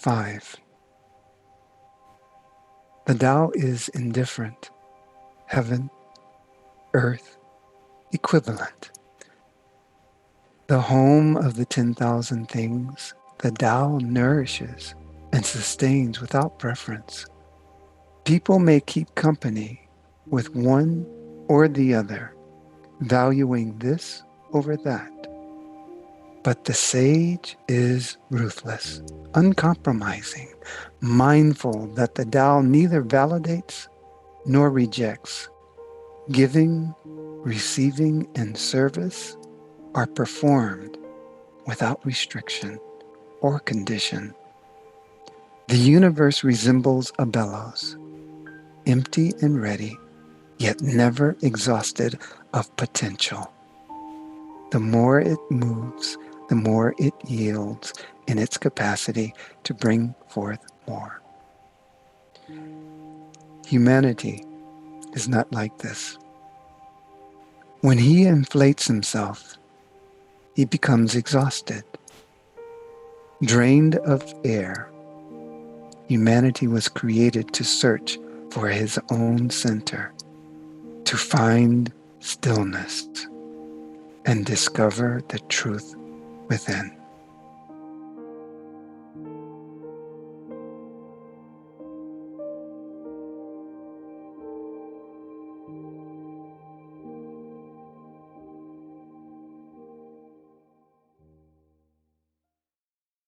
5. The Tao is indifferent, heaven, earth, equivalent. The home of the 10,000 things, the Tao nourishes and sustains without preference. People may keep company with one or the other, valuing this over that. But the sage is ruthless, uncompromising, mindful that the Tao neither validates nor rejects. Giving, receiving, and service are performed without restriction or condition. The universe resembles a bellows, empty and ready, yet never exhausted of potential. The more it moves, the more it yields in its capacity to bring forth more. Humanity is not like this. When he inflates himself, he becomes exhausted, drained of air. Humanity was created to search for his own center, to find stillness and discover the truth within.